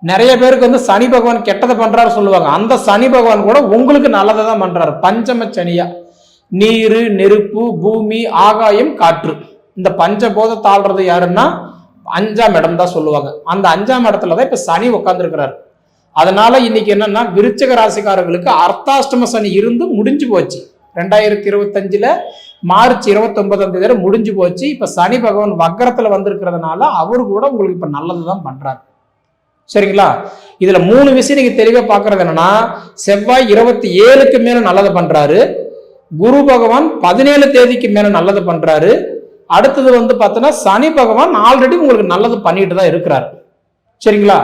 நிறைய பேருக்கு வந்து சனி பகவான் கெட்டதை பண்றாரு சொல்லுவாங்க. அந்த சனி பகவான் கூட உங்களுக்கு நல்லதை தான் பண்றாரு. பஞ்சம சனியா. நீரு, நெருப்பு, பூமி, ஆகாயம், காற்று, இந்த பஞ்சபோதத்தை ஆள்றது யாருன்னா 5ஆம் இடம் தான் சொல்லுவாங்க. அந்த 5ஆம் இடத்துலதான் இப்ப சனி உட்கார்ந்துருக்கிறார். அதனால இன்னைக்கு என்னன்னா விருச்சிக ராசிக்காரர்களுக்கு அர்த்தாஷ்டம சனி இருந்து முடிஞ்சு போச்சு. 2025 மார்ச் 29ஆம் தேதி முடிஞ்சு போச்சு. இப்ப சனி பகவான் வக்கரத்துல வந்திருக்கிறதுனால அவரு கூட உங்களுக்கு இப்ப நல்லதுதான் பண்றாரு. சரிங்களா? இதுல 3 விஷயம் நீங்க தெளிவா பாக்குறது என்னன்னா, செவ்வாய் 27க்கு மேல நல்லது பண்றாரு, குரு பகவான் 17 தேதிக்கு மேல நல்லது பண்றாரு. அடுத்தது வந்து பார்த்தோன்னா சனி பகவான் ஆல்ரெடி உங்களுக்கு நல்லது பண்ணிட்டு தான் இருக்கிறார். சரிங்களா?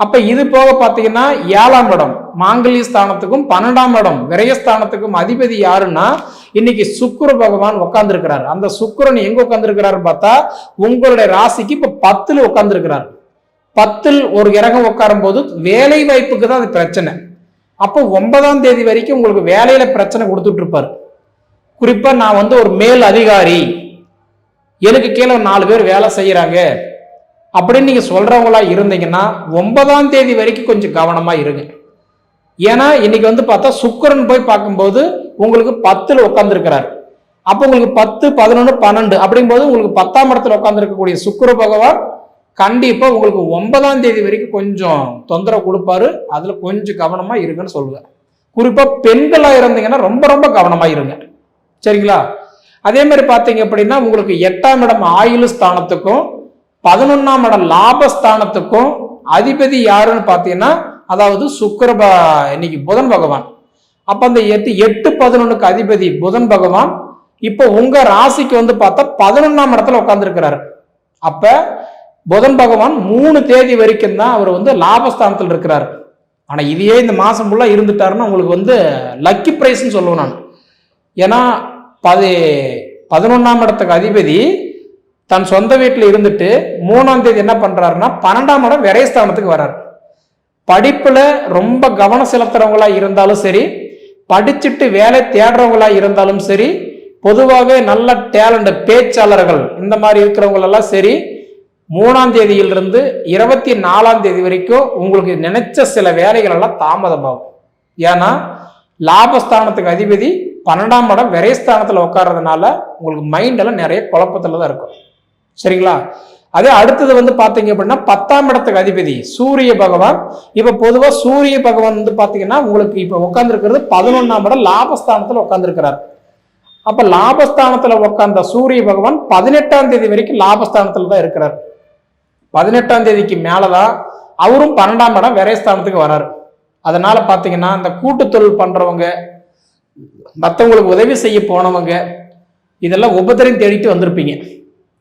அப்ப இது போக பாத்தீங்கன்னா 7ஆம் இடம் மாங்கல்ய ஸ்தானத்துக்கும் 12ஆம் இடம் விரயஸ்தானத்துக்கும் அதிபதி யாருன்னா இன்னைக்கு சுக்கிர பகவான் உட்கார்ந்து இருக்கிறார். அந்த சுக்கிரன் எங்க உட்கார்ந்து இருக்கிறாரு பார்த்தா உங்களுடைய ராசிக்கு இப்ப 10ல் உட்கார்ந்து இருக்கிறார். 10ல் ஒரு கிரகம் உட்காரும் போது வேலை வாய்ப்புக்கு தான் அது பிரச்சனை. அப்போ 9ஆம் தேதி வரைக்கும் உங்களுக்கு வேலையில பிரச்சனை கொடுத்துட்டு இருப்பாரு. குறிப்பா நான் வந்து ஒரு மேல் அதிகாரி, எனக்கு கீழே 4 பேர் வேலை செய்யறாங்க அப்படின்னு நீங்க சொல்றவங்களா இருந்தீங்கன்னா 9ஆம் தேதி வரைக்கும் கொஞ்சம் கவனமா இருங்க. ஏன்னா இன்னைக்கு வந்து பார்த்தா சுக்கிரன் போய் பார்க்கும்போது உங்களுக்கு 10ல் உட்கார்ந்துருக்கிறார். அப்போ உங்களுக்கு 10, 11, 12 அப்படிங்கும்போது உங்களுக்கு 10ஆம் இடத்துல உட்கார்ந்து இருக்கக்கூடிய சுக்கிர பகவான் கண்டிப்பா உங்களுக்கு 9ஆம் தேதி வரைக்கும் கொஞ்சம் தொந்தரவு கொடுப்பாரு. அதுல கொஞ்சம் கவனமா இருங்கன்னு சொல்லுவேன். குறிப்பா பெண்களா இருந்தீங்கன்னா ரொம்ப ரொம்ப கவனமா இருங்க. சரிங்களா? அதே மாதிரி பார்த்தீங்க அப்படின்னா உங்களுக்கு 8ஆம் இடம் ஆயுள் ஸ்தானத்துக்கும் 11ஆம் இடம் லாபஸ்தானத்துக்கும் அதிபதி யாருன்னு பார்த்தீங்கன்னா அதாவது இன்னைக்கு புதன் பகவான். அப்ப அந்த 8-11க்கு அதிபதி புதன் பகவான் இப்ப உங்க ராசிக்கு வந்து பார்த்தா 11ஆம் இடத்துல உட்கார்ந்து இருக்கிறாரு. அப்ப புதன் பகவான் 3 தேதி வரைக்கும் தான் அவர் வந்து லாபஸ்தானத்தில் இருக்கிறாரு. ஆனா இதையே இந்த மாசம் ஃபுல்லா இருந்துட்டாருன்னா உங்களுக்கு வந்து லக்கி பிரைஸ்ன்னு சொல்லுவேன் நான். ஏன்னா 11ஆம் இடத்துக்கு அதிபதி தன் சொந்த வீட்டில் இருந்துட்டு 3ஆம் தேதி என்ன பண்றாருன்னா 12ஆம் இடம் விரயஸ்தானத்துக்கு வர்றாரு. படிப்புல ரொம்ப கவனம் செலுத்துறவங்களா இருந்தாலும் சரி, படிச்சுட்டு வேலை தேடுறவங்களா இருந்தாலும் சரி, பொதுவாகவே நல்ல டேலண்ட் பேச்சாளர்கள் இந்த மாதிரி இருக்கிறவங்களெல்லாம் சரி, 3ஆம் தேதியிலிருந்து 24ஆம் தேதி வரைக்கும் உங்களுக்கு நினைச்ச சில வேலைகள் எல்லாம் தாமதமாகும். ஏன்னா லாபஸ்தானத்துக்கு அதிபதி 12ஆம் இடம் விரயஸ்தானத்துல உட்கார்றதுனால உங்களுக்கு மைண்ட் எல்லாம் நிறைய குழப்பத்துல தான் இருக்கும். சரிங்களா? அதே அடுத்தது வந்து பாத்தீங்க அப்படின்னா 10ஆம் இடத்துக்கு அதிபதி சூரிய பகவான். இப்ப பொதுவா சூரிய பகவான் வந்து பாத்தீங்கன்னா உங்களுக்கு இப்ப உட்கார்ந்து இருக்கிறது 11ஆம் இடம் லாபஸ்தானத்துல உட்கார்ந்து இருக்கிறார். அப்ப லாபஸ்தானத்துல உட்கார்ந்த சூரிய பகவான் 18ஆம் தேதி வரைக்கும் லாபஸ்தானத்துல தான் இருக்கிறார். 18ஆம் தேதிக்கு மேலதான் அவரும் 12ஆம் இடம் விரயஸ்தானத்துக்கு வராரு. அதனால பாத்தீங்கன்னா இந்த கூட்டு தொழில் பண்றவங்க, மற்றவங்களுக்கு உதவி செய்ய போனவங்க, இதெல்லாம் உபத்திரம் தேடிட்டு வந்திருப்பீங்க.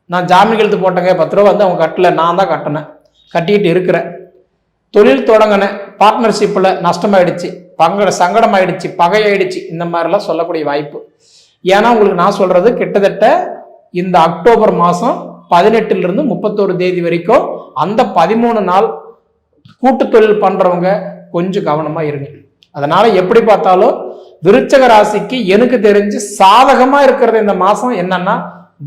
நான் ஜாமீன் எழுத்து போட்டேங்க, 10 ரூபா வந்து அவங்க கட்டல, நான் தான் கட்டினேன், கட்டிக்கிட்டு இருக்கிறேன். தொழில் தொடங்கினேன், பார்ட்னர்ஷிப்பில் நஷ்டமாயிடுச்சு, சங்கடம் ஆயிடுச்சு, பகையாயிடுச்சு, இந்த மாதிரிலாம் சொல்லக்கூடிய வாய்ப்பு. ஏன்னா உங்களுக்கு நான் சொல்றது கிட்டத்தட்ட இந்த அக்டோபர் மாதம் 18லிருந்து 31 தேதி வரைக்கும் அந்த 13 நாள் கூட்டு தொழில் பண்றவங்க கொஞ்சம் கவனமா இருங்க. அதனால எப்படி பார்த்தாலும் விருச்சக ராசிக்கு எனக்கு தெரிஞ்சு சாதகமா இருக்கிறது இந்த மாசம் என்னன்னா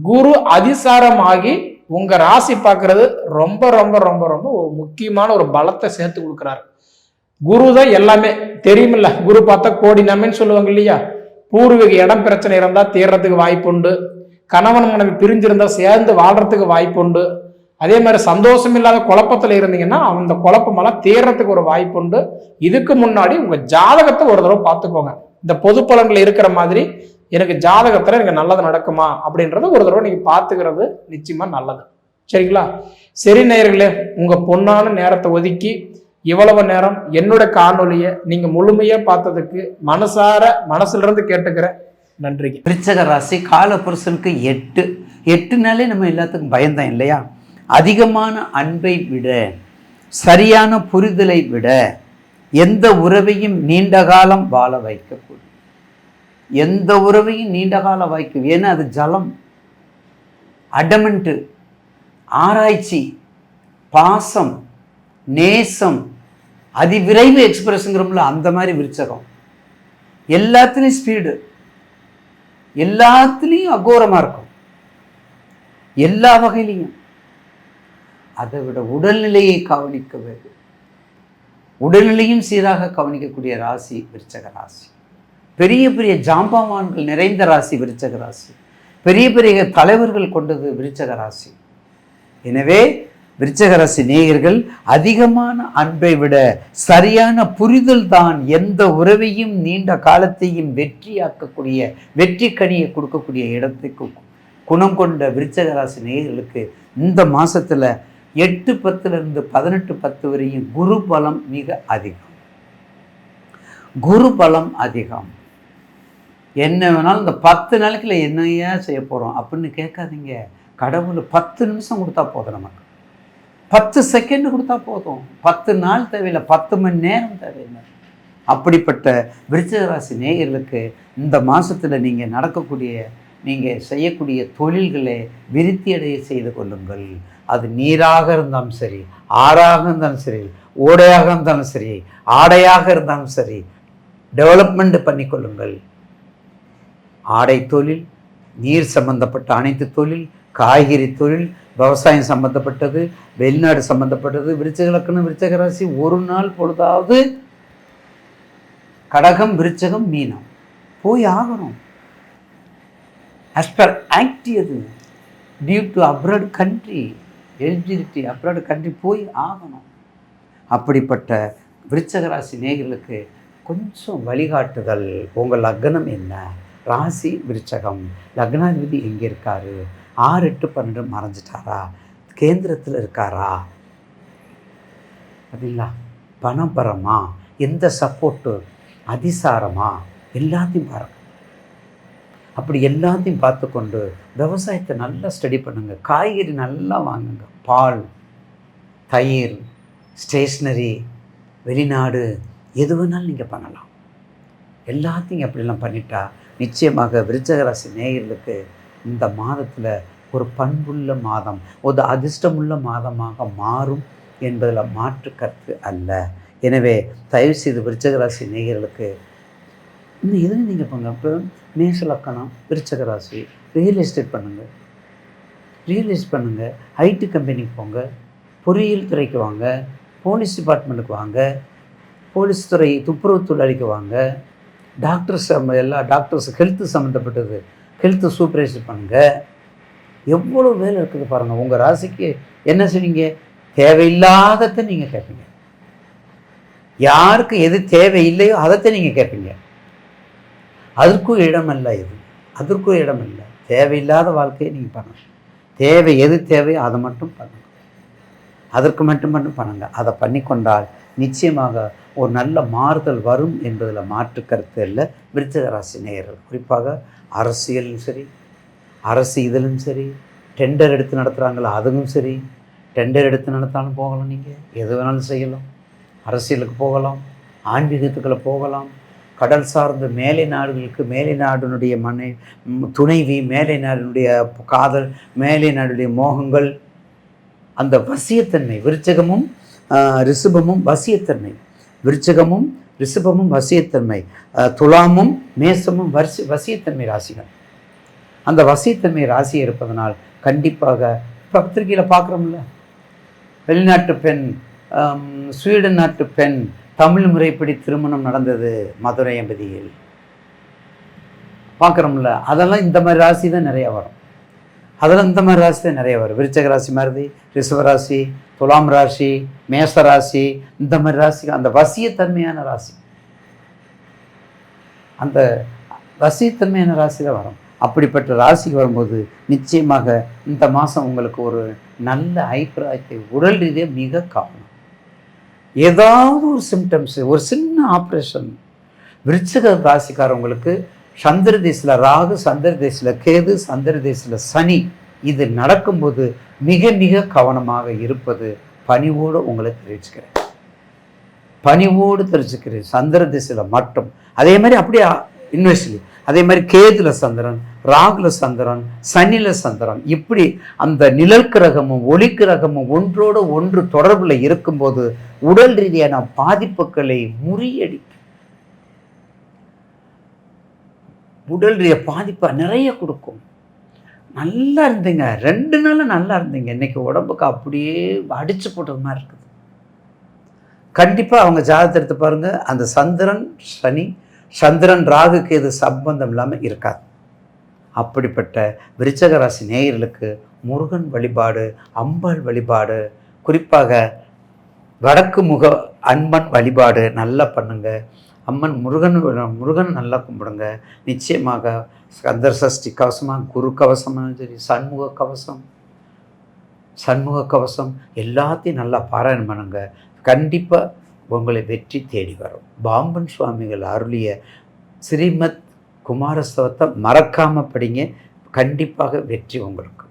குரு அதிசாரமாகி உங்க ராசி பார்க்கறது ரொம்ப ரொம்ப ரொம்ப ரொம்ப ஒரு முக்கியமான ஒரு பலத்தை சேர்த்து கொடுக்குறாரு. குரு தான் எல்லாமே தெரியுமில்ல. குரு பார்த்தா கோடி நன்மைன்னு சொல்லுவாங்க இல்லையா? பூர்வீக இடம் பிரச்சனை இருந்தா தீர்றதுக்கு வாய்ப்பு உண்டு, கணவன் மனைவி பிரிஞ்சிருந்தா சேர்ந்து வாழ்றதுக்கு வாய்ப்பு உண்டு. அதே மாதிரி சந்தோஷம் இல்லாத குழப்பத்துல இருந்தீங்கன்னா அந்த குழப்பமெல்லாம் தீர்றதுக்கு ஒரு வாய்ப்பு உண்டு. இதுக்கு முன்னாடி உங்க ஜாதகத்தை ஒரு தடவை பார்த்துக்கோங்க. இந்த பொது பலன்கள் இருக்கிற மாதிரி எனக்கு ஜாதகத்துல எனக்கு நல்லது நடக்குமா அப்படின்றத ஒரு தடவை நீங்க பார்த்துக்கிறது நிச்சயமா நல்லது. சரிங்களா? சரி நேயர்களே, உங்க பொன்னான நேரத்தை ஒதுக்கி இவ்வளவு நேரம் என்னோட காணொலியை நீங்க முழுமையா பார்த்ததுக்கு மனசுல இருந்து கேட்டுக்கிறேன். நன்றிங்க. விருச்சக ராசி காலபுருஷனுக்கு 8. 8நாலே நம்ம எல்லாத்துக்கும் பயந்தான் இல்லையா? அதிகமான அன்பை விட, சரியான புரிதலை விட, எந்த உறவையும் நீண்ட காலம் வாழ வைக்கக்கூடும். எந்த உறவையும் நீண்ட காலம் வைக்கும். ஏன்னா அது ஜலம், அடமெண்ட்டு, ஆராய்ச்சி, பாசம், நேசம், அதிவிரைவு எக்ஸ்பிரஸ்ங்கிறோம்ல, அந்த மாதிரி விருச்சகம். எல்லாத்துலேயும் ஸ்பீடு, எல்லாத்துலேயும் அகோரமாக இருக்கும், எல்லா வகையிலையும். அதை விட உடல்நிலையை கவனிக்க வேண்டும். உடல்நிலையும் சீராக கவனிக்கக்கூடிய ராசி விருச்சக ராசி. பெரிய பெரிய ஜாம்பவான்கள் நிறைந்த ராசி விருச்சக ராசி. பெரிய பெரிய தலைவர்கள் கொண்டது விருச்சக ராசி. எனவே விருச்சக ராசி நேயர்கள், அதிகமான அன்பை விட சரியான புரிதல் தான் எந்த உறவையும் நீண்ட காலத்தையும் வெற்றியாக்கக்கூடிய, வெற்றி கனியை கொடுக்கக்கூடிய இடத்துக்கு குணம் கொண்ட விருச்சக ராசி நேயர்களுக்கு இந்த மாசத்துல 8-10 18-10 வரையும் குரு பலம் மிக அதிகம். குரு பலம் அதிகம். என்ன வேணாலும் இந்த 10 நாளைக்குள்ள என்னையா செய்ய போறோம் அப்படின்னு கேட்காதீங்க. கடவுள் 10 நிமிஷம் கொடுத்தா போதும், நமக்கு 10 செகண்ட் கொடுத்தா போதும். 10 நாள் தேவையில்லை, 10 மணி நேரம் தேவையில்லை. அப்படிப்பட்ட விருச்சிக ராசி நேயர்களுக்கு இந்த மாசத்துல நீங்கள் செய்யக்கூடிய தொழில்களை விருத்தியடைய செய்து கொள்ளுங்கள். அது நீராக இருந்தாலும் சரி, ஆறாக இருந்தாலும் சரி, ஓடையாக இருந்தாலும் சரி, ஆடையாக இருந்தாலும் சரி, டெவலப்மெண்ட் பண்ணிக்கொள்ளுங்கள். ஆடை தொழில், நீர் சம்பந்தப்பட்ட அனைத்து தொழில், காய்கறி தொழில், விவசாயம் சம்பந்தப்பட்டது, வெளிநாடு சம்பந்தப்பட்டது. விருச்சிக லக்னம் விருச்சிக ராசி ஒரு நாள் பொழுதாவது கடகம், விருச்சகம், மீனம் போய் ஆகணும். அஸ்பர் ஆக்டி, அது due to abroad country, eligibility, abroad country போய் ஆகணும். அப்படிப்பட்ட விருச்சக ராசி நேயர்களுக்கு கொஞ்சம் வழிகாட்டுதல். உங்கள் லக்னம் என்ன, ராசி விருச்சகம், லக்னாதிபதி எங்கே இருக்காரு, 6, 8, 12 மறைஞ்சிட்டாரா, கேந்திரத்தில் இருக்காரா, அப்படிங்களா, பணபரமா, எந்த சப்போர்ட்டு, அதிசாரமா, எல்லாத்தையும் பாருங்க. அப்படி எல்லாத்தையும் பார்த்து கொண்டு விவசாயத்தை நல்லா ஸ்டடி பண்ணுங்க. காய்கறி நல்லா வாங்குங்க. பால், தயிர், ஸ்டேஷ்னரி, வெளிநாடு, எது வேணாலும் நீங்கள் பண்ணலாம். எல்லாத்தையும் அப்படிலாம் பண்ணிட்டா நிச்சயமாக விருச்சிக ராசி நேயர்களுக்கு இந்த மாதத்தில் ஒரு பண்புள்ள மாதம், ஒரு அதிர்ஷ்டமுள்ள மாதமாக மாறும் என்பதில் மாற்று கருத்து அல்ல. எனவே தயவுசெய்து விருச்சிக ராசி நேயர்களுக்கு இன்னும் எதுவும் நீங்கள் பண்ணுங்க. இப்போ மேஷ லக்கணம் விருச்சிக ராசி, ரியல் எஸ்டேட் பண்ணுங்கள், ரியல் எஸ்டேட் பண்ணுங்கள், ஐடி கம்பெனிக்கு போங்க, பொறியியல் துறைக்கு வாங்க, போலீஸ் டிபார்ட்மெண்ட்டுக்கு வாங்க, போலீஸ் துறை துப்புரவு தொழிலாளிக்கு வாங்க, டாக்டர்ஸ், எல்லா டாக்டர்ஸ் ஹெல்த்து சம்மந்தப்பட்டது, ஹெல்த்து சூப்பர்வைசர் பண்ணுங்கள். எவ்வளோ வேலை இருக்குது பாருங்கள். உங்கள் ராசிக்கு என்ன செய்வீங்க, தேவையில்லாததை நீங்கள் கேட்பீங்க. யாருக்கு எது தேவையில்லையோ அதைத்தான் நீங்கள் கேட்பீங்க. அதற்கும் இடம் இல்லை, இது அதற்கும் இடம் இல்லை. தேவையில்லாத வாழ்க்கையை நீங்கள் பண்ணணும். எது தேவையோ அதை மட்டும் பண்ணுங்க, அதற்கு மட்டும் பண்ணுங்க. அதை பண்ணி கொண்டால் நிச்சயமாக ஒரு நல்ல மாறுதல் வரும் என்பதில் மாற்று கருத்து இல்லை. விருச்சிக ராசி நேயர்கள் குறிப்பாக அரசியலும் சரி, அரசு இதிலும் சரி, டெண்டர் எடுத்து நடத்துகிறாங்களா அதுவும் சரி, டெண்டர் எடுத்து நடத்தாலும் போகலாம், நீங்கள் எது வேணாலும் செய்யலாம். அரசியலுக்கு போகலாம், ஆன்மீகத்துக்களை போகலாம், கடல் சார்ந்த மேலை நாடுகளுக்கு, மேலை நாடுனுடைய துணைவி, மேலை நாடுனுடைய காதல், மேலை நாடுடைய மோகங்கள், அந்த வசியத்தன்மை. விருச்சிகமும் ரிஷபமும் வசியத்தன்மை, விருச்சிகமும் ரிஷபமும் வசியத்தன்மை, துலாமும் மேசமும் வசியத்தன்மை ராசிகள். அந்த வசியத்தன்மை ராசி இருப்பதனால் கண்டிப்பாக பத்திரிகையில் பார்க்குறோம்ல, வெளிநாட்டு பெண், ஸ்வீடன் நாட்டு பெண், தமிழ் முறைப்படி திருமணம் நடந்தது மதுரை எம்பதியில் பார்க்குறோம்ல. அதெல்லாம் இந்த மாதிரி ராசி தான் நிறைய வரும். அதெல்லாம் இந்த மாதிரி ராசி தான் நிறைய வரும். விருச்சிக ராசி மாதிரி, ரிஷப ராசி, துலாம் ராசி, மேச ராசி, இந்த மாதிரி ராசி அந்த வசியத்தன்மையான ராசி, அந்த வசியத்தன்மையான ராசி தான் வரும். அப்படிப்பட்ட ராசிக்கு வரும்போது நிச்சயமாக இந்த மாதம் உங்களுக்கு ஒரு நல்ல ஐப்ராயத்தை உடல் ரீதியாக மிக கவனம். ஏதாவது ஒரு சிம்டம்ஸு, ஒரு சின்ன ஆப்ரேஷன். விருச்சிக ராசிக்காரவங்களுக்கு சந்திர தேசியில் ராகு, சந்திர தேசியில் கேது, சந்திர தேசியில் சனி இது நடக்கும்போது மிக மிக கவனமாக இருப்பது பணிவோடு உங்களை தெரிவிச்சுக்கிறேன். பணிவோடு தெரிஞ்சுக்கிறேன். சந்திர திசையில் மட்டும் அதே மாதிரி அப்படியே இன்வெஸ்ட்லி அதே மாதிரி கேதுல சந்திரன், ராகுல சந்திரன், சனில சந்திரன், இப்படி அந்த நிழல் கிரகமும் ஒளி கிரகமும் ஒன்றோடு ஒன்று தொடர்பில் இருக்கும்போது உடல் ரீதியான பாதிப்புகளை முறியடிக்கும். உடல் ரீதியாக பாதிப்பை நிறைய கொடுக்கும். நல்லா இருந்தீங்க, 2 நாள் நல்லா இருந்தீங்க, இன்னைக்கு உடம்புக்கு அப்படியே அடிச்சு போட்டது மாதிரி இருக்குது. கண்டிப்பாக அவங்க ஜாதகத்தை எடுத்து பாருங்க, அந்த சந்திரன் சனி, சந்திரன் ராகு கேது சம்பந்தம் இல்லாமல் இருக்காது. அப்படிப்பட்ட விருச்சிக ராசி நேயர்களுக்கு முருகன் வழிபாடு, அம்பாள் வழிபாடு, குறிப்பாக வடக்கு முக அம்மன் வழிபாடு நல்லா பண்ணுங்க. அம்மன் முருகன் நல்லா கும்பிடுங்க. நிச்சயமாக ஸ்கந்தர் சஷ்டி கவசமாக, குரு கவசமாக சரி, சண்முக கவசம் எல்லாத்தையும் நல்லா பாராயணம் பண்ணுங்க. கண்டிப்பாக உங்களை வெற்றி தேடி வரும். பாம்பன் சுவாமிகள் அருளிய ஸ்ரீமத் குமாரஸ்தவத்தை மறக்காமல் படிங்க. கண்டிப்பாக வெற்றி உங்களுக்கு.